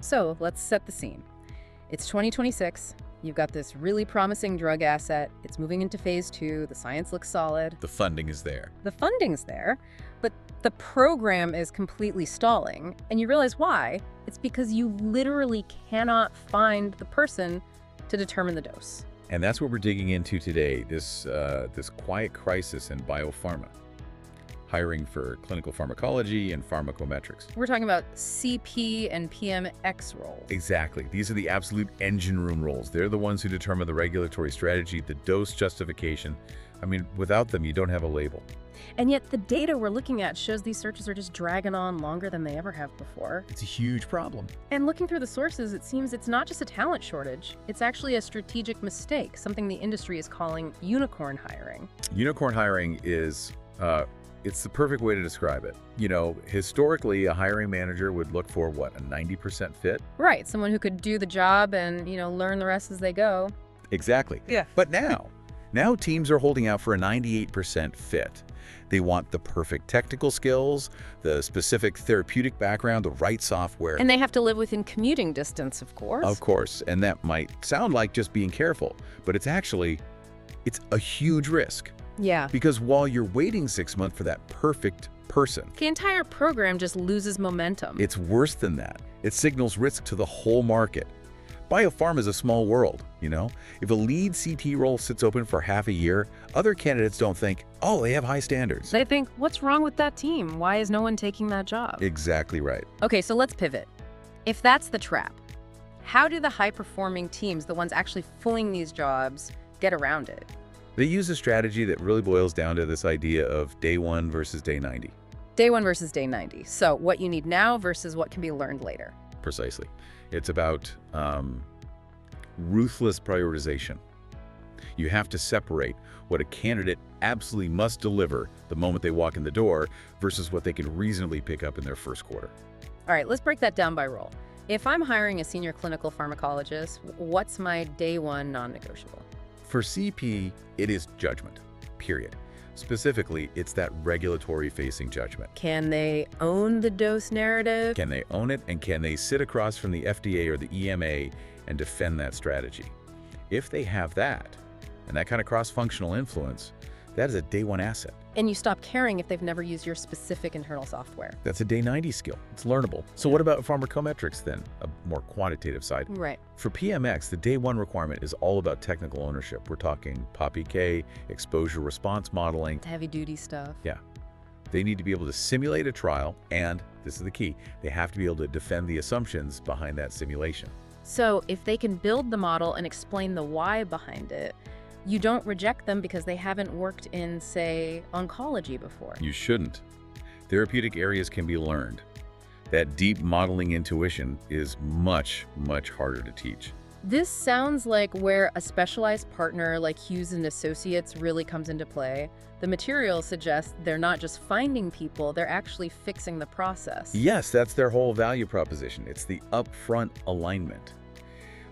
So let's set the scene. It's 2026. You've got this really promising drug asset. It's moving into phase 2. The science looks solid. The funding is there. The funding's there, but the program is completely stalling. And you realize why? It's because you literally cannot find the person to determine the dose. And that's what we're digging into today, this quiet crisis in biopharma. Hiring for clinical pharmacology and pharmacometrics. We're talking about CP and PMX roles. Exactly. These are the absolute engine room roles. They're the ones who determine the regulatory strategy, the dose justification. I mean, without them, you don't have a label. And yet the data we're looking at shows these searches are just dragging on longer than they ever have before. It's a huge problem. And looking through the sources, it seems it's not just a talent shortage. It's actually a strategic mistake, something the industry is calling unicorn hiring. Unicorn hiring is... it's the perfect way to describe it. You know, historically, a hiring manager would look for, what, a 90% fit? Right, someone who could do the job and, learn the rest as they go. Exactly. Yeah. But now teams are holding out for a 98% fit. They want the perfect technical skills, the specific therapeutic background, the right software. And they have to live within commuting distance, of course. Of course, and that might sound like just being careful, but it's a huge risk. Yeah. Because while you're waiting 6 months for that perfect person, the entire program just loses momentum. It's worse than that. It signals risk to the whole market. Biopharma is a small world, If a lead CT role sits open for half a year, other candidates don't think, oh, they have high standards. They think, what's wrong with that team? Why is no one taking that job? Exactly right. Okay, so let's pivot. If that's the trap, how do the high-performing teams, the ones actually filling these jobs, get around it? They use a strategy that really boils down to this idea of day 1 versus day 90. Day 1 versus day 90. So what you need now versus what can be learned later. Precisely. It's about ruthless prioritization. You have to separate what a candidate absolutely must deliver the moment they walk in the door versus what they can reasonably pick up in their first quarter. All right, let's break that down by role. If I'm hiring a senior clinical pharmacologist, what's my day 1 non-negotiable? For CP, it is judgment, period. Specifically, it's that regulatory-facing judgment. Can they own the dose narrative? Can they own it, and can they sit across from the FDA or the EMA and defend that strategy? If they have that, and that kind of cross-functional influence, that is a day 1 asset. And you stop caring if they've never used your specific internal software. That's a day 90 skill. It's learnable. So what about pharmacometrics then, a more quantitative side? Right. For PMX, the day 1 requirement is all about technical ownership. We're talking POP-PK, exposure response modeling. It's heavy-duty stuff. Yeah. They need to be able to simulate a trial, and this is the key, they have to be able to defend the assumptions behind that simulation. So if they can build the model and explain the why behind it, you don't reject them because they haven't worked in, say, oncology before. You shouldn't. Therapeutic areas can be learned. That deep modeling intuition is much, much harder to teach. This sounds like where a specialized partner like Hughes & Associates really comes into play. The material suggests they're not just finding people, they're actually fixing the process. Yes, that's their whole value proposition. It's the upfront alignment.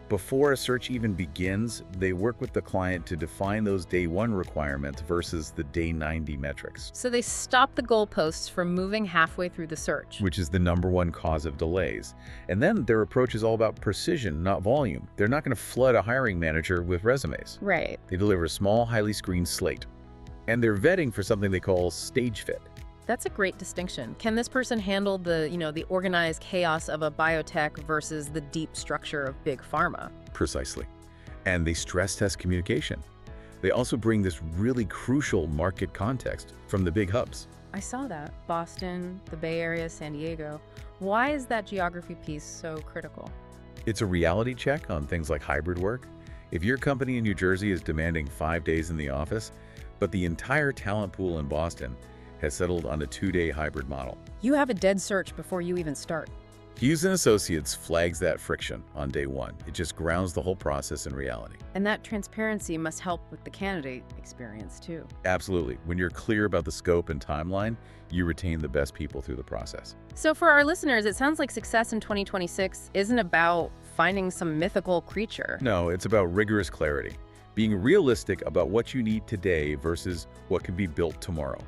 Before a search even begins, they work with the client to define those day 1 requirements versus the day 90 metrics. So they stop the goalposts from moving halfway through the search. Which is the #1 cause of delays. And then their approach is all about precision, not volume. They're not going to flood a hiring manager with resumes. Right. They deliver a small, highly screened slate. And they're vetting for something they call stage fit. That's a great distinction. Can this person handle the organized chaos of a biotech versus the deep structure of big pharma? Precisely. And they stress test communication. They also bring this really crucial market context from the big hubs. I saw that. Boston, the Bay Area, San Diego. Why is that geography piece so critical? It's a reality check on things like hybrid work. If your company in New Jersey is demanding 5 days in the office, but the entire talent pool in Boston has settled on a 2-day hybrid model. You have a dead search before you even start. Hughes & Associates flags that friction on day 1. It just grounds the whole process in reality. And that transparency must help with the candidate experience too. Absolutely. When you're clear about the scope and timeline, you retain the best people through the process. So for our listeners, it sounds like success in 2026 isn't about finding some mythical creature. No, it's about rigorous clarity. Being realistic about what you need today versus what can be built tomorrow.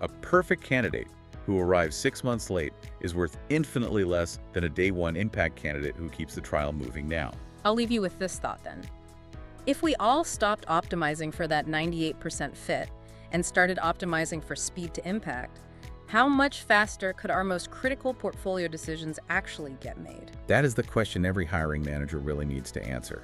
A perfect candidate who arrives 6 months late is worth infinitely less than a day one impact candidate who keeps the trial moving now. I'll leave you with this thought then. If we all stopped optimizing for that 98% fit and started optimizing for speed to impact, how much faster could our most critical portfolio decisions actually get made? That is the question every hiring manager really needs to answer.